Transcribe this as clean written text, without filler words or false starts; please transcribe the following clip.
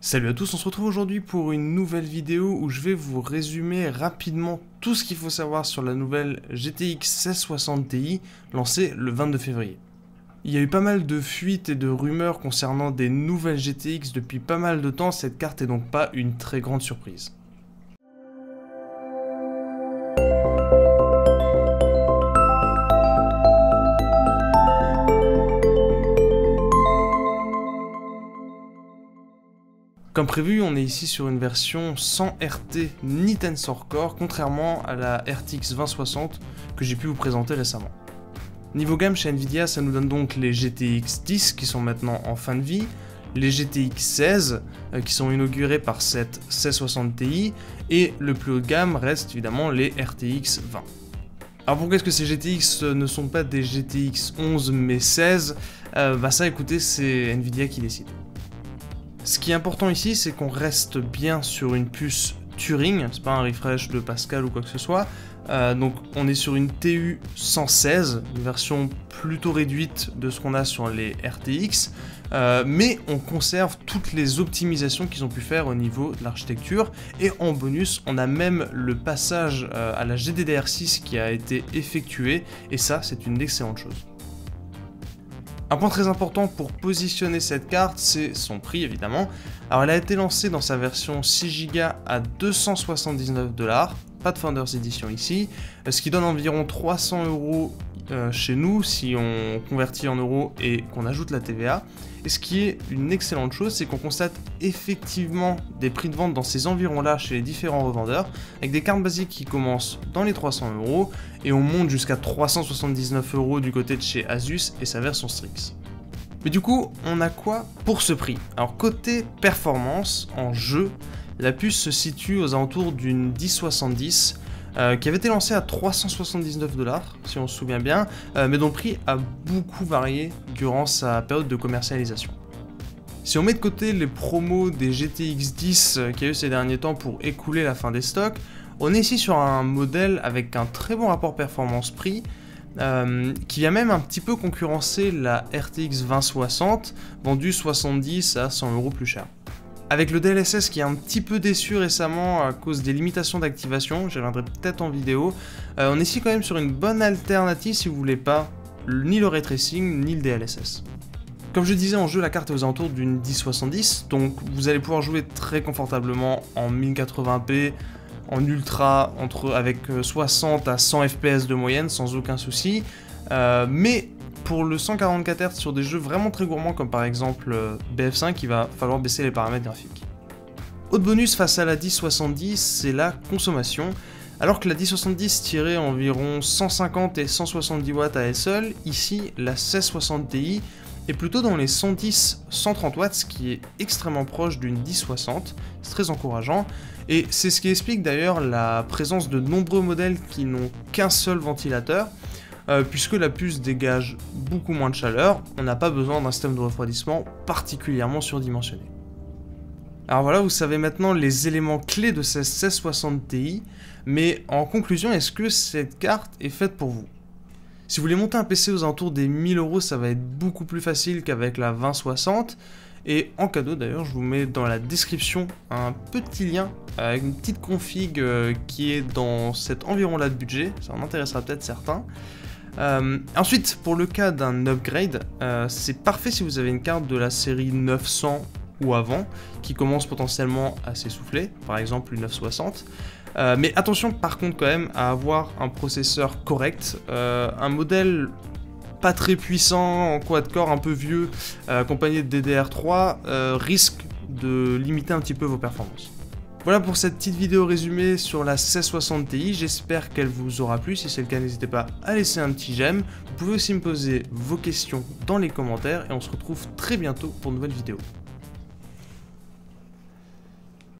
Salut à tous, on se retrouve aujourd'hui pour une nouvelle vidéo où je vais vous résumer rapidement tout ce qu'il faut savoir sur la nouvelle GTX 1660 Ti lancée le 22 février. Il y a eu pas mal de fuites et de rumeurs concernant des nouvelles GTX depuis pas mal de temps, cette carte est donc pas une très grande surprise. Comme prévu, on est ici sur une version sans RT ni Tensor Core, contrairement à la RTX 2060 que j'ai pu vous présenter récemment. Niveau gamme chez Nvidia, ça nous donne donc les GTX 10 qui sont maintenant en fin de vie, les GTX 16 qui sont inaugurés par cette 1660 Ti, et le plus haut de gamme reste évidemment les RTX 20. Alors pourquoi est-ce que ces GTX ne sont pas des GTX 11 mais 16 ça écoutez, c'est Nvidia qui décide. Ce qui est important ici, c'est qu'on reste bien sur une puce Turing, c'est pas un refresh de Pascal ou quoi que ce soit. Donc on est sur une TU 116, une version plutôt réduite de ce qu'on a sur les RTX, mais on conserve toutes les optimisations qu'ils ont pu faire au niveau de l'architecture, et en bonus, on a même le passage à la GDDR6 qui a été effectué, et ça, c'est une excellente chose. Un point très important pour positionner cette carte, c'est son prix évidemment. Alors elle a été lancée dans sa version 6Go à 279$, pas de Founders Edition ici, ce qui donne environ 300€ chez nous si on convertit en euros et qu'on ajoute la TVA. Et ce qui est une excellente chose, c'est qu'on constate effectivement des prix de vente dans ces environs-là chez les différents revendeurs, avec des cartes basiques qui commencent dans les 300€ et on monte jusqu'à 379€ du côté de chez Asus et sa version Strix. Mais du coup, on a quoi pour ce prix? Alors côté performance, en jeu, la puce se situe aux alentours d'une 1070, qui avait été lancée à 379$, si on se souvient bien, mais dont le prix a beaucoup varié durant sa période de commercialisation. Si on met de côté les promos des GTX 10 qu'il y a eu ces derniers temps pour écouler la fin des stocks, on est ici sur un modèle avec un très bon rapport performance-prix, qui vient même un petit peu concurrencer la RTX 2060, vendue 70 à 100€ plus cher. Avec le DLSS qui est un petit peu déçu récemment à cause des limitations d'activation, j'y reviendrai peut-être en vidéo, on est ici quand même sur une bonne alternative si vous voulez pas ni le ray tracing ni le DLSS. Comme je disais, en jeu la carte est aux alentours d'une 1070, donc vous allez pouvoir jouer très confortablement en 1080p, en ultra, avec 60 à 100 fps de moyenne sans aucun souci, mais pour le 144 Hz sur des jeux vraiment très gourmands comme par exemple BF5, il va falloir baisser les paramètres graphiques. Autre bonus face à la 1070, c'est la consommation. Alors que la 1070 tirait environ 150 et 170 watts à elle seule, ici la 1660 Ti est plutôt dans les 110-130 watts, ce qui est extrêmement proche d'une 1060, c'est très encourageant, et c'est ce qui explique d'ailleurs la présence de nombreux modèles qui n'ont qu'un seul ventilateur, puisque la puce dégage beaucoup moins de chaleur, on n'a pas besoin d'un système de refroidissement particulièrement surdimensionné. Alors voilà, vous savez maintenant les éléments clés de cette 1660 Ti, mais en conclusion, est-ce que cette carte est faite pour vous? Si vous voulez monter un PC aux alentours des 1000€, ça va être beaucoup plus facile qu'avec la 2060, et en cadeau d'ailleurs, je vous mets dans la description un petit lien avec une petite config qui est dans cet environ-là de budget, ça en intéressera peut-être certains. Ensuite, pour le cas d'un upgrade, c'est parfait si vous avez une carte de la série 900 ou avant, qui commence potentiellement à s'essouffler, par exemple une 960. Mais attention par contre quand même à avoir un processeur correct, un modèle pas très puissant, en quad-core un peu vieux, accompagné de DDR3, risque de limiter un petit peu vos performances. Voilà pour cette petite vidéo résumée sur la 1660 Ti, j'espère qu'elle vous aura plu, si c'est le cas n'hésitez pas à laisser un petit j'aime, vous pouvez aussi me poser vos questions dans les commentaires et on se retrouve très bientôt pour une nouvelle vidéo.